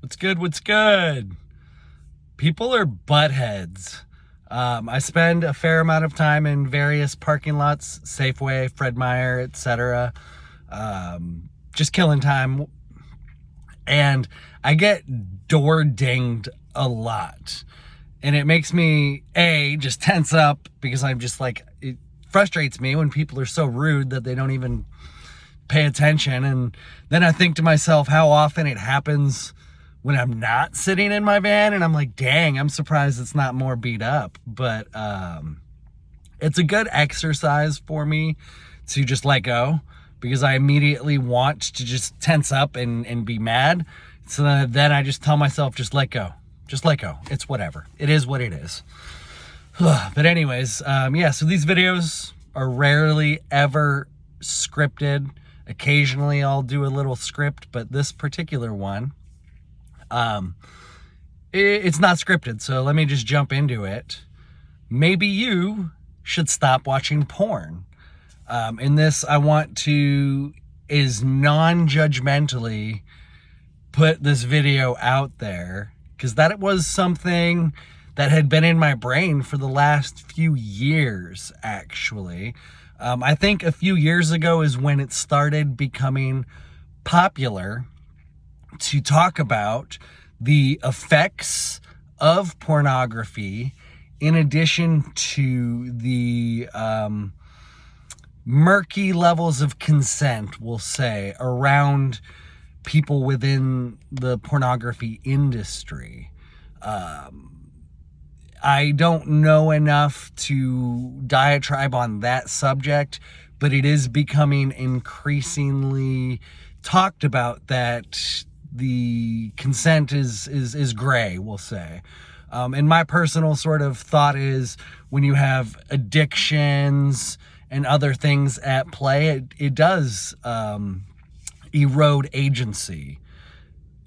What's good? What's good? People are buttheads. I spend a fair amount of time in various parking lots, Safeway, Fred Meyer, etc. Just killing time. And I get door dinged a lot. And it makes me, just tense up because I'm just like, it frustrates me when people are so rude that they don't even pay attention. And then I think to myself how often it happens when I'm not sitting in my van, and I'm like, dang, I'm surprised it's not more beat up. But it's a good exercise for me to just let go, because I immediately want to just tense up and be mad. So then I just tell myself, just let go. Just let go. It's whatever. It is what it is. But anyways, so these videos are rarely ever scripted. Occasionally I'll do a little script, but this particular one, it's not scripted, so let me just jump into it. Maybe you should stop watching porn. In this, I want to non-judgmentally put this video out there, because that was something that had been in my brain for the last few years, actually. I think a few years ago is when it started becoming popular to talk about the effects of pornography, in addition to the murky levels of consent, we'll say, around people within the pornography industry. I don't know enough to diatribe on that subject, but it is becoming increasingly talked about that the consent is gray, we'll say. And my personal sort of thought is, when you have addictions and other things at play, it does erode agency,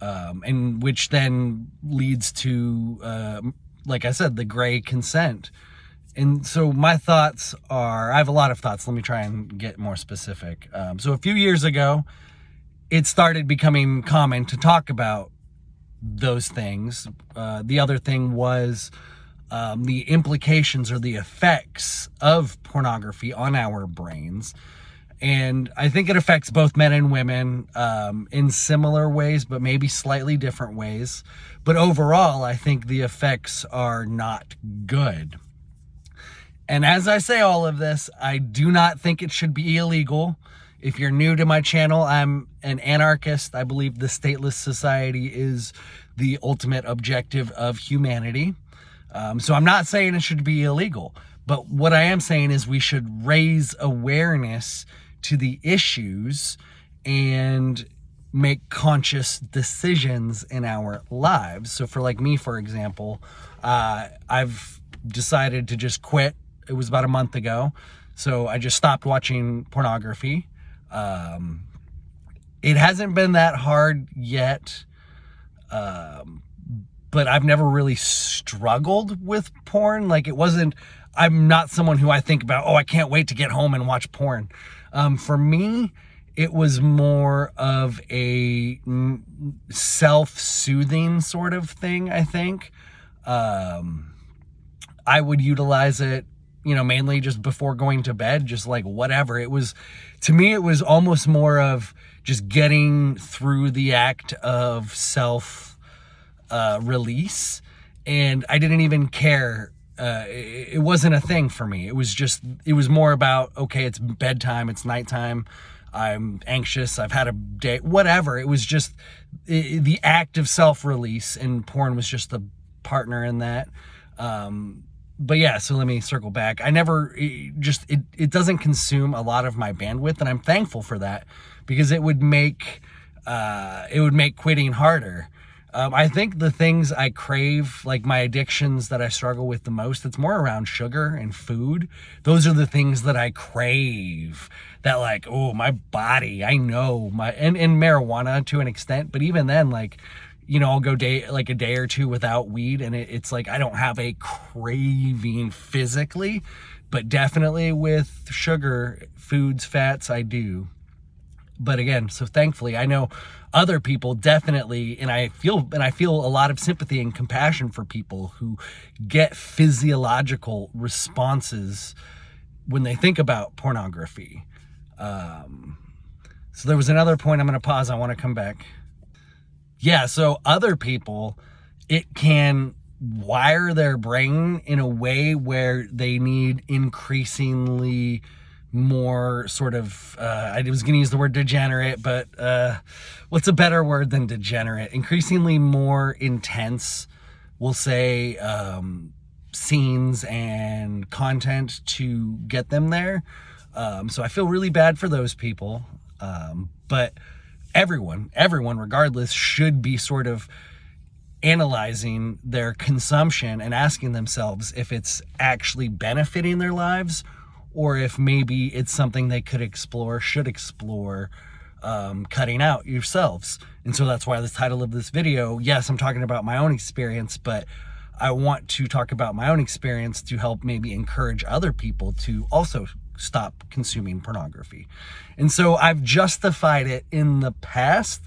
and which then leads to, like I said, the gray consent. And so my thoughts are, I have a lot of thoughts. Let me try and get more specific. So a few years ago, it started becoming common to talk about those things. The other thing was the implications or the effects of pornography on our brains. And I think it affects both men and women in similar ways, but maybe slightly different ways. But overall, I think the effects are not good. And as I say all of this, I do not think it should be illegal. If you're new to my channel, I'm an anarchist. I believe the stateless society is the ultimate objective of humanity. So I'm not saying it should be illegal, but what I am saying is we should raise awareness to the issues and make conscious decisions in our lives. So for like me, for example, I've decided to just quit. It was about a month ago. So I just stopped watching pornography. It hasn't been that hard yet, but I've never really struggled with porn. Like, I'm not someone who I think about, I can't wait to get home and watch porn. For me, it was more of a self-soothing sort of thing, I think. I would utilize it, mainly just before going to bed, just like whatever. To me, it was almost more of just getting through the act of release. And I didn't even care. It wasn't a thing for me. It was more about, okay, it's bedtime, it's nighttime, I'm anxious, I've had a day, whatever. It was just the act of self-release, and porn was just the partner in that. But yeah, so let me circle back. It doesn't consume a lot of my bandwidth, and I'm thankful for that, because it would make quitting harder. I think the things I crave, like my addictions that I struggle with the most, it's more around sugar and food. Those are the things that I crave, that like, my body, I know and marijuana to an extent, but even then, like, I'll go a day or two without weed, and it's like I don't have a craving physically, but definitely with sugar, foods, fats, I do. But again, so thankfully, I know other people definitely, and I feel a lot of sympathy and compassion for people who get physiological responses when they think about pornography. So there was another point. I'm going to pause. I want to come back. Yeah, so other people, it can wire their brain in a way where they need increasingly more sort of, I was going to use the word degenerate, but what's a better word than degenerate? Increasingly more intense, we'll say, scenes and content to get them there. So I feel really bad for those people. But everyone, regardless, should be sort of analyzing their consumption and asking themselves if it's actually benefiting their lives, or if maybe it's something they should explore, cutting out yourselves. And so that's why the title of this video, yes, I'm talking about my own experience, but I want to talk about my own experience to help maybe encourage other people to also stop consuming pornography. And so I've justified it in the past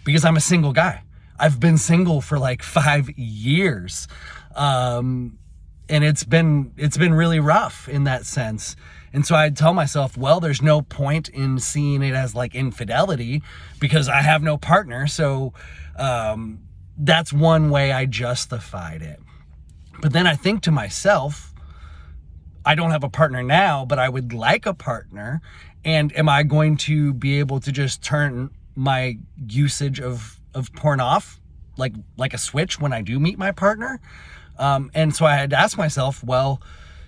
because I'm a single guy. I've been single for like 5 years. And it's been really rough in that sense. And so I'd tell myself, well, there's no point in seeing it as like infidelity because I have no partner. So that's one way I justified it. But then I think to myself, I don't have a partner now, but I would like a partner. And am I going to be able to just turn my usage of porn off like a switch when I do meet my partner? And so I had to ask myself, well,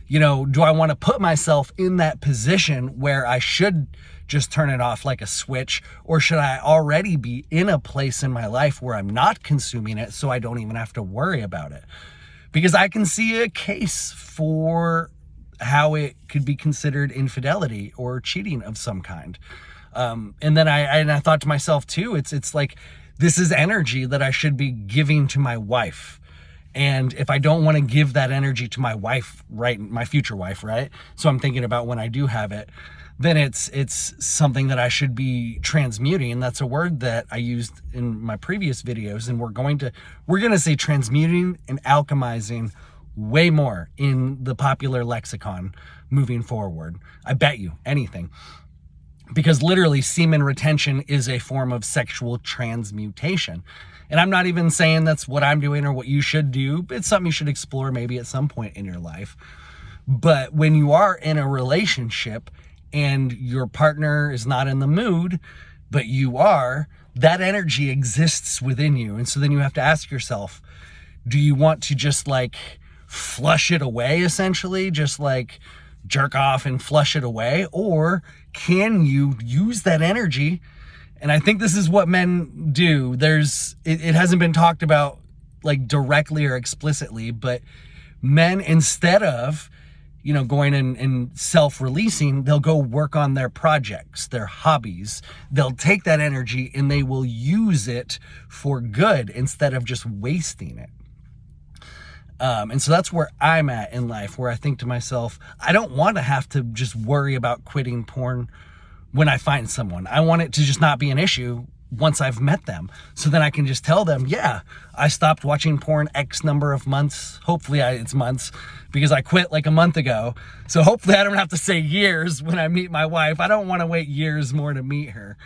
do I want to put myself in that position where I should just turn it off like a switch, or should I already be in a place in my life where I'm not consuming it so I don't even have to worry about it? Because I can see a case for how it could be considered infidelity or cheating of some kind. And then I thought to myself too, it's like, this is energy that I should be giving to my wife. And if I don't want to give that energy to my wife, right, my future wife, right? So I'm thinking about when I do have it, then it's something that I should be transmuting. And that's a word that I used in my previous videos. And we're going to say transmuting and alchemizing way more in the popular lexicon moving forward. I bet you anything. Because literally semen retention is a form of sexual transmutation. And I'm not even saying that's what I'm doing or what you should do. It's something you should explore maybe at some point in your life. But when you are in a relationship and your partner is not in the mood, but you are, that energy exists within you. And so then you have to ask yourself, do you want to just like flush it away, essentially, just like jerk off and flush it away? Or can you use that energy? And I think this is what men do. It hasn't been talked about like directly or explicitly, but men, instead of, going and self-releasing, they'll go work on their projects, their hobbies. They'll take that energy and they will use it for good instead of just wasting it. And so that's where I'm at in life, where I think to myself, I don't want to have to just worry about quitting porn when I find someone. I want it to just not be an issue once I've met them. So then I can just tell them, yeah, I stopped watching porn X number of months. Hopefully it's months, because I quit like a month ago. So hopefully I don't have to say years when I meet my wife. I don't want to wait years more to meet her.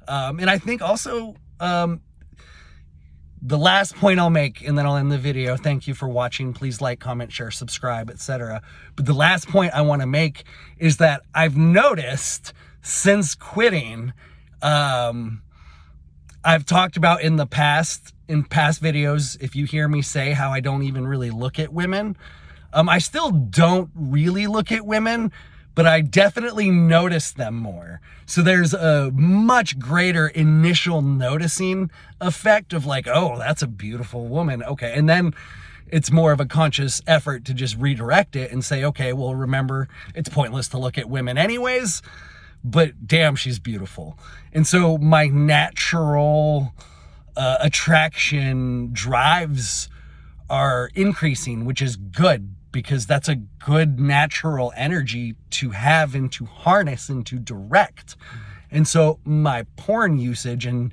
And I think also, the last point I'll make, and then I'll end the video. Thank you for watching. Please like, comment, share, subscribe, etc. But the last point I want to make is that I've noticed since quitting, I've talked about in past videos, if you hear me say how I don't even really look at women, I still don't really look at women, but I definitely notice them more. So there's a much greater initial noticing effect of like, oh, that's a beautiful woman. Okay. And then it's more of a conscious effort to just redirect it and say, okay, well, remember, it's pointless to look at women anyways, but damn, she's beautiful. And so my natural attraction drives are increasing, which is good, because that's a good natural energy to have and to harness and to direct. And so my porn usage and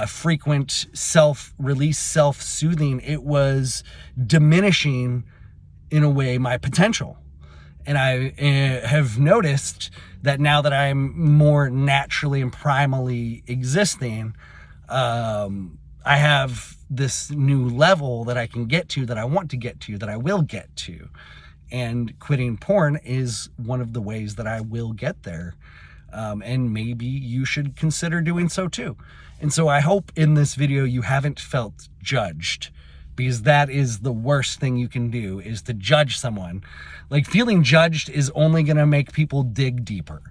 frequent self-release, self-soothing, it was diminishing in a way my potential. And I have noticed that now that I'm more naturally and primally existing, I have this new level that I can get to, that I want to get to, that I will get to. And quitting porn is one of the ways that I will get there. And maybe you should consider doing so too. And so I hope in this video you haven't felt judged, because that is the worst thing you can do, is to judge someone. Like, feeling judged is only going to make people dig deeper.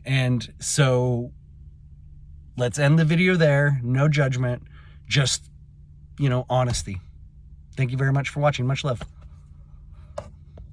And so let's end the video there. No judgment, just, honesty. Thank you very much for watching. Much love.